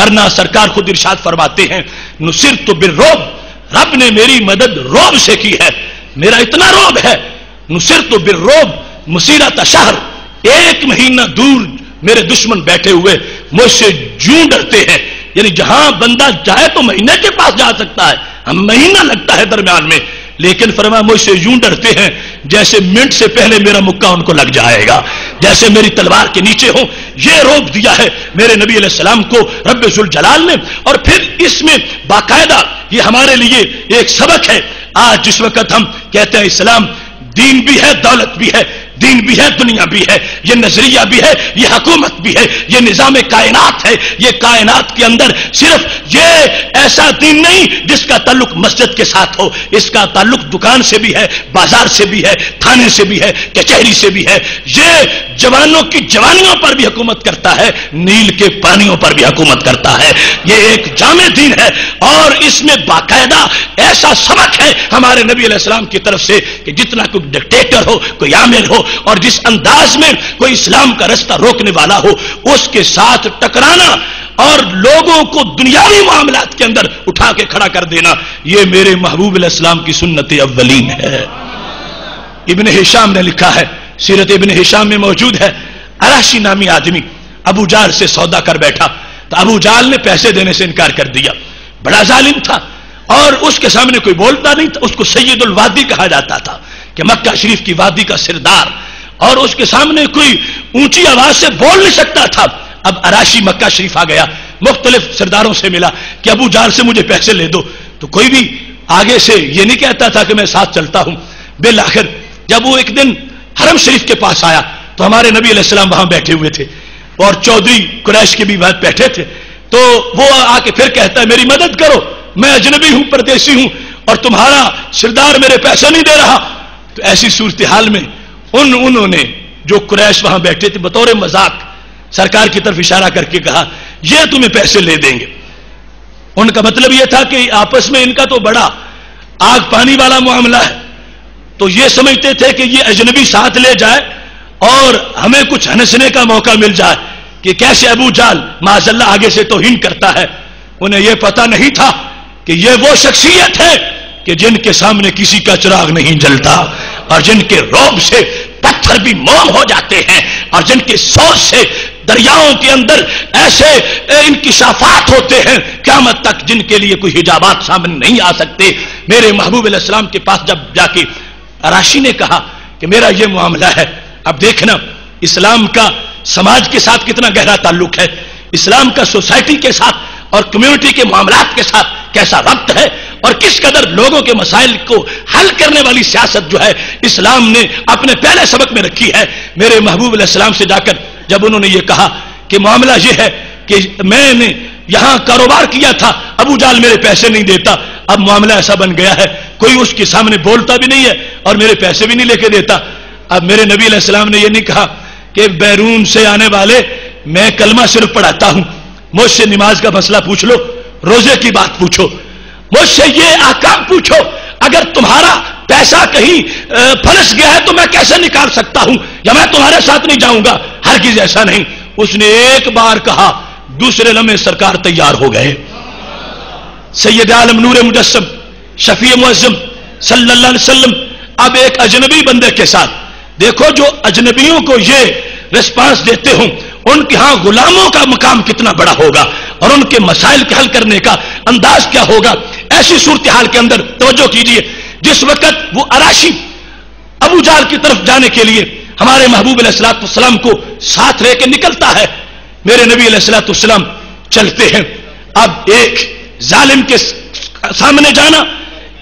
ورنہ سرکار خود ارشاد فرماتے ہیں نصرت بالرعب، رب نے میری مدد رعب سے کی ہے، میرا اتنا رعب ہے، نصرت بالرعب مسیرۃ شہر، 1 مہینہ دور میرے دشمن بیٹھے ہوئے مجھ سے جوں ڈرتے ہیں، یعنی جہاں بندہ جائے تو مہینے کے پاس جا سکتا ہے، ہم مہینہ لگتا ہے درمیان میں، لیکن فرمایا مجھ سے یوں ڈرتے ہیں جیسے منٹ سے پہلے میرا مکہ ان کو لگ جائے گا، جیسے میری تلوار کے نیچے ہوں۔ یہ روب دیا ہے میرے نبی علیہ السلام کو رب ذوالجلال نے، اور پھر اس میں باقاعدہ یہ ہمارے لیے ایک سبق ہے۔ آج جس وقت ہم کہتے ہیں اسلام دین بھی ہے، دولت بھی ہے، دین بھی ہے، دنیا بھی ہے، یہ نظریہ بھی ہے، یہ حکومت بھی ہے، یہ نظام کائنات ہے، یہ کائنات کے اندر صرف یہ ایسا دین نہیں جس کا تعلق مسجد کے ساتھ ہو، اس کا تعلق دکان سے بھی ہے، بازار سے بھی ہے، تھانے سے بھی ہے، کچہری سے بھی ہے، یہ جوانوں کی جوانیوں پر بھی حکومت کرتا ہے، نیل کے پانیوں پر بھی حکومت کرتا ہے، یہ ایک جامع دین ہے، اور اس میں باقاعدہ ایسا سبق ہے ہمارے نبی علیہ السلام کی طرف سے کہ جتنا کوئی ڈکٹیٹر ہو، کوئی عامل ہو، اور جس انداز میں کوئی اسلام کا رستہ روکنے والا ہو اس کے ساتھ ٹکرانا اور لوگوں کو دنیاوی معاملات کے اندر اٹھا کے کھڑا کر دینا، یہ میرے محبوب علیہ السلام کی سنت اولین ہے۔ ابن ہشام نے لکھا ہے، سیرت ابن ہشام میں موجود ہے، اراشی نامی آدمی ابو جال سے سودا کر بیٹھا تو ابو جال نے پیسے دینے سے انکار کر دیا، بڑا ظالم تھا اور اس کے سامنے کوئی بولتا نہیں تھا، اس کو سید الوادی کہا جاتا تھا کہ مکہ شریف کی وادی کا سردار، اور اس کے سامنے کوئی اونچی آواز سے بول نہیں سکتا تھا۔ اب اراشی مکہ شریف آ گیا، مختلف سرداروں سے ملا کہ ابو جال سے مجھے پیسے لے دو، تو کوئی بھی آگے سے یہ نہیں کہتا تھا کہ میں ساتھ چلتا ہوں۔ بالآخر جب وہ ایک دن حرم شریف کے پاس آیا تو ہمارے نبی علیہ السلام وہاں بیٹھے ہوئے تھے اور چودھری قریش کے بھی بعد بیٹھے تھے، تو وہ آ کے پھر کہتا ہے میری مدد کرو، میں اجنبی ہوں، پردیسی ہوں، اور تمہارا سردار میرے پیسے نہیں دے رہا۔ تو ایسی صورتحال میں انہوں نے جو قریش وہاں بیٹھے تھے بطور مذاق سرکار کی طرف اشارہ کر کے کہا یہ تمہیں پیسے لے دیں گے۔ ان کا مطلب یہ تھا کہ آپس میں ان کا تو بڑا آگ پانی والا معاملہ ہے، تو یہ سمجھتے تھے کہ یہ اجنبی ساتھ لے جائے اور ہمیں کچھ ہنسنے کا موقع مل جائے کہ کیسے ابو جال معاذ اللہ آگے سے توہین کرتا ہے۔ انہیں یہ پتہ نہیں تھا کہ یہ وہ شخصیت ہے کہ جن کے سامنے کسی کا چراغ نہیں جلتا، اور جن کے رعب سے پتھر بھی موم ہو جاتے ہیں، اور جن کے سوچ سے دریاؤں کے اندر ایسے انکشافات ہوتے ہیں قیامت تک جن کے لیے کوئی حجابات سامنے نہیں آ سکتے۔ میرے محبوب علیہ السلام کے پاس جب جا کے اراشی نے کہا کہ میرا یہ معاملہ ہے، اب دیکھنا اسلام کا سماج کے ساتھ کتنا گہرا تعلق ہے، اسلام کا سوسائٹی کے ساتھ اور کمیونٹی کے معاملات کے ساتھ کیسا ربط ہے، اور کس قدر لوگوں کے مسائل کو حل کرنے والی سیاست جو ہے اسلام نے اپنے پہلے سبق میں رکھی ہے۔ میرے محبوب علیہ السلام سے جا کر جب انہوں نے یہ کہا کہ معاملہ یہ ہے کہ میں نے یہاں کاروبار کیا تھا، ابو جال میرے پیسے نہیں دیتا، اب معاملہ ایسا بن گیا ہے کوئی اس کے سامنے بولتا بھی نہیں ہے اور میرے پیسے بھی نہیں لے کے دیتا۔ اب میرے نبی علیہ السلام نے یہ نہیں کہا کہ بیرون سے آنے والے میں کلمہ صرف پڑھاتا ہوں، مجھ سے نماز کا مسئلہ پوچھ لو، روزے کی بات پوچھو، مجھ سے یہ احکام پوچھو، اگر تمہارا پیسہ کہیں پھنس گیا ہے تو میں کیسے نکال سکتا ہوں، یا میں تمہارے ساتھ نہیں جاؤں گا، ہرگز ایسا نہیں۔ اس نے ایک بار کہا، دوسرے لمحے سرکار تیار ہو گئے۔ سید عالم نور مجسم شفیع معظم صلی اللہ علیہ وسلم اب ایک اجنبی بندے کے ساتھ، دیکھو جو اجنبیوں کو یہ ریسپانس دیتے ہوں ان کے ہاں غلاموں کا مقام کتنا بڑا ہوگا اور ان کے مسائل کے حل کرنے کا انداز کیا ہوگا۔ ایسی صورتحال کے اندر توجہ کیجئے، جس وقت وہ اراشی ابو جال کی طرف جانے کے لیے ہمارے محبوب علیہ الصلوۃ والسلام کو ساتھ لے کے نکلتا ہے، میرے نبی علیہ الصلوۃ والسلام چلتے ہیں۔ اب ایک ظالم کے سامنے جانا،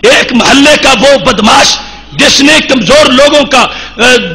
ایک محلے کا وہ بدماش جس نے کمزور لوگوں کا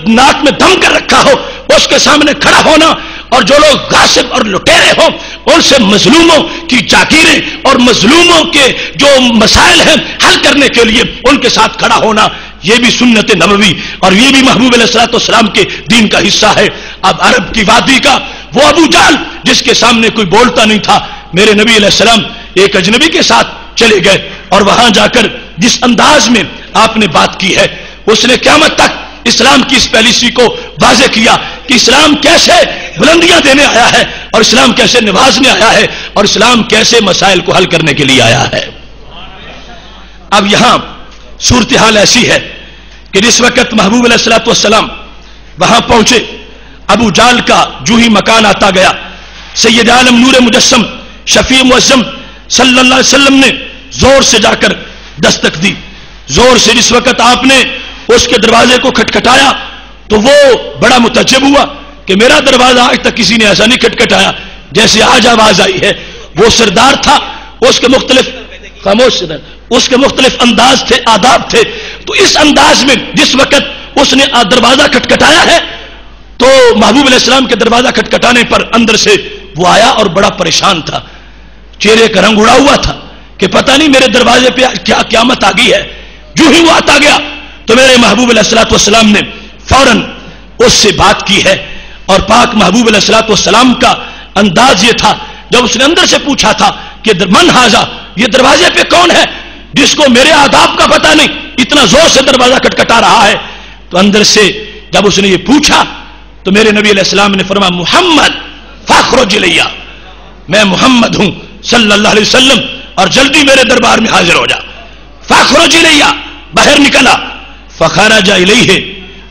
ناک میں دم کر رکھا ہو اس کے سامنے کھڑا ہونا، اور جو لوگ غاصب اور لٹیرے ہوں ان سے مظلوموں کی جاگیریں اور مظلوموں کے جو مسائل ہیں حل کرنے کے لیے ان کے ساتھ کھڑا ہونا، یہ بھی سنت نبوی اور یہ بھی محبوب علیہ الصلوۃ والسلام کے دین کا حصہ ہے۔ اب عرب کی وادی کا وہ ابو جال جس کے سامنے کوئی بولتا نہیں تھا، میرے نبی علیہ السلام ایک اجنبی کے ساتھ چلے گئے اور وہاں جا کر جس انداز میں آپ نے بات کی ہے، اس نے قیامت تک اسلام کی اس پالیسی کو واضح کیا کہ اسلام کیسے بلندیاں دینے آیا ہے اور اسلام کیسے نوازنے آیا ہے اور اسلام کیسے مسائل کو حل کرنے کے لیے آیا ہے۔ اب یہاں صورتحال ایسی ہے کہ جس وقت محبوب علیہ الصلوۃ والسلام وہاں پہنچے، ابو جال کا جو ہی مکان آتا گیا، سید عالم نور مجسم شفیع معظم صلی اللہ علیہ وسلم نے زور سے جا کر دستک دی، زور سے۔ جس وقت آپ نے اس کے دروازے کو کھٹکھٹایا تو وہ بڑا متعجب ہوا کہ میرا دروازہ آج تک کسی نے ایسا نہیں کھٹکھٹایا جیسے آج آواز آئی ہے۔ وہ سردار تھا، اس کے مختلف خاموش اس کے مختلف انداز تھے، آداب تھے، تو اس انداز میں جس وقت اس نے دروازہ کھٹکھٹایا ہے تو محبوب علیہ السلام کے دروازہ کھٹکھٹانے پر اندر سے وہ آیا اور بڑا پریشان تھا، چہرے کا رنگ اڑا ہوا تھا کہ پتہ نہیں میرے دروازے پہ کیا قیامت آ گئی ہے۔ جو ہی وہ آتا گیا تو میرے محبوب علیہ الصلوۃ والسلام نے فوراً اس سے بات کی ہے، اور پاک محبوب علیہ الصلوۃ والسلام کا انداز یہ تھا جب اس نے اندر سے پوچھا تھا کہ من ھذا، یہ دروازے پہ کون ہے جس کو میرے آداب کا پتہ نہیں، اتنا زور سے دروازہ کھٹکھٹا رہا ہے؟ تو اندر سے جب اس نے یہ پوچھا تو میرے نبی علیہ السلام نے فرمایا محمد فاخرج الیہ، میں محمد ہوں صلی اللہ علیہ وسلم اور جلدی میرے دربار میں حاضر ہو جا۔ فاخرج الیہ، باہر نکلا، فخرج الیہ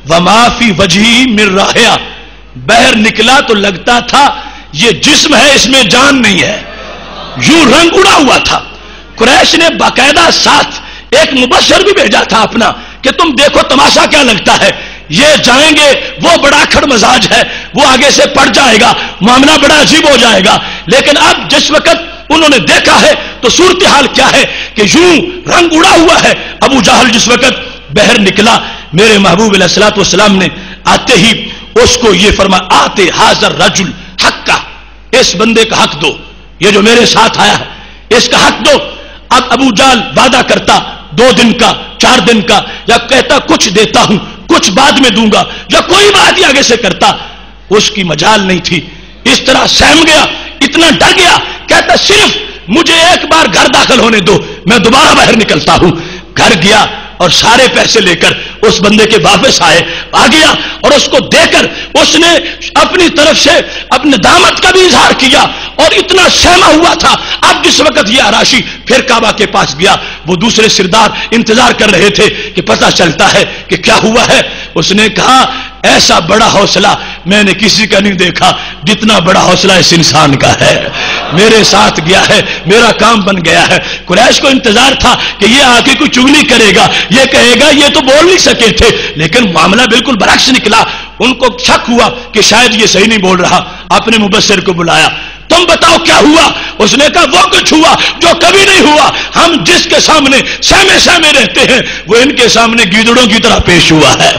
وما فی وجہہ من رائحہ، باہر نکلا تو لگتا تھا یہ جسم ہے اس میں جان نہیں ہے، یوں رنگ اڑا ہوا تھا۔ قریش نے باقاعدہ ساتھ ایک مبشر بھی بھیجا تھا اپنا کہ تم دیکھو تماشا کیا لگتا ہے، یہ جائیں گے، وہ بڑا کھڑ مزاج ہے، وہ آگے سے پڑ جائے گا، معاملہ بڑا عجیب ہو جائے گا۔ لیکن اب جس وقت انہوں نے دیکھا ہے تو صورتحال کیا ہے کہ یوں رنگ اڑا ہوا ہے۔ ابو جہل جس وقت باہر نکلا، میرے محبوب علیہ الصلوۃ والسلام نے آتے ہی اس کو یہ فرمایا آتے حاضر رجل حق کا، اس بندے کا حق دو، یہ جو میرے ساتھ آیا ہے اس کا حق دو۔ اب ابو جہل وعدہ کرتا 2 دن کا 4 دن کا، یا کہتا کچھ دیتا ہوں کچھ بعد میں دوں گا، یا کوئی بات ہی آگے سے کرتا، اس کی مجال نہیں تھی۔ اس طرح سہم گیا، اتنا ڈر گیا، کہتا صرف مجھے ایک بار گھر داخل ہونے دو، میں دوبارہ باہر نکلتا ہوں۔ گھر گیا اور سارے پیسے لے کر اس بندے کے واپس آ گیا، اور اس کو دے کر اس نے اپنی طرف سے اپنے دامت کا بھی اظہار کیا، اور اتنا سہما ہوا تھا۔ اب جس وقت یہ آراشی پھر کعبہ کے پاس گیا، وہ دوسرے سردار انتظار کر رہے تھے کہ پتہ چلتا ہے کہ کیا ہوا ہے۔ اس نے کہا ایسا بڑا حوصلہ میں نے کسی کا نہیں دیکھا جتنا بڑا حوصلہ اس انسان کا ہے، میرے ساتھ گیا ہے، میرا کام بن گیا ہے۔ قریش کو انتظار تھا کہ یہ آ کے کوئی چگلی کرے گا، یہ کہے گا یہ تو بول نہیں سکے تھے، لیکن معاملہ بالکل برعکس نکلا۔ ان کو شک ہوا کہ شاید یہ صحیح نہیں بول رہا، اپنے مبشر کو بلایا، تم بتاؤ کیا ہوا؟ اس نے کہا وہ کچھ ہوا جو کبھی نہیں ہوا، ہم جس کے سامنے سہمے رہتے ہیں وہ ان کے سامنے گیدڑوں کی طرح پیش ہوا ہے۔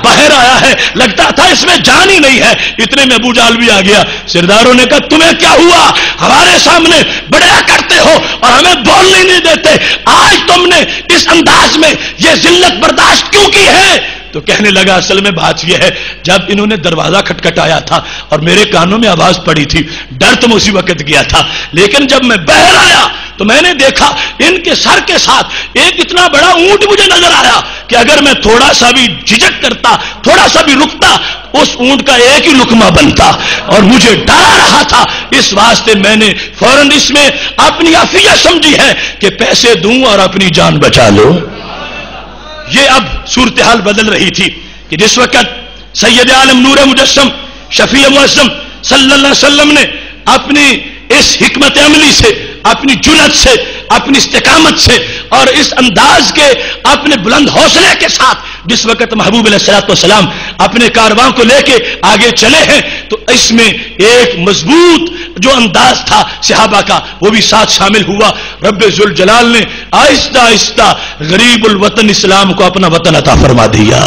باہر آیا ہے، لگتا تھا اس میں جان ہی نہیں ہے، اتنے میں ابو جہل بھی آ گیا۔ سرداروں نے کہا تمہیں کیا ہوا؟ ہمارے سامنے بڑا کرتے ہو اور ہمیں بولنے نہیں دیتے، آج تم نے اس انداز میں یہ ذلت برداشت کیوں کی ہے؟ تو کہنے لگا اصل میں بات یہ ہے، جب انہوں نے دروازہ کھٹکھٹایا تھا اور میرے کانوں میں آواز پڑی تھی، ڈر تو اسی وقت گیا تھا، لیکن جب میں باہر آیا تو میں نے دیکھا ان کے سر کے ساتھ ایک اتنا بڑا اونٹ مجھے نظر آیا کہ اگر میں تھوڑا سا بھی جھجک کرتا، تھوڑا سا بھی رکتا، اس اونٹ کا ایک ہی لقمہ بنتا، اور مجھے ڈرا رہا تھا۔ اس واسطے میں نے فوراً اس میں اپنی عافیت سمجھی ہے کہ پیسے دوں اور اپنی جان بچا لو۔ یہ اب صورتحال بدل رہی تھی کہ جس وقت سید عالم نور مجسم شفیع معظم صلی اللہ علیہ وسلم نے اپنی اس حکمت عملی سے، اپنی جرأت سے، اپنی استقامت سے اور اس انداز کے اپنے بلند حوصلے کے ساتھ جس وقت محبوب علیہ الصلوۃ والسلام اپنے کارواں کو لے کے آگے چلے ہیں، تو اس میں ایک مضبوط جو انداز تھا صحابہ کا وہ بھی ساتھ شامل ہوا۔ رب ذوالجلال نے آہستہ آہستہ غریب الوطن اسلام کو اپنا وطن عطا فرما دیا۔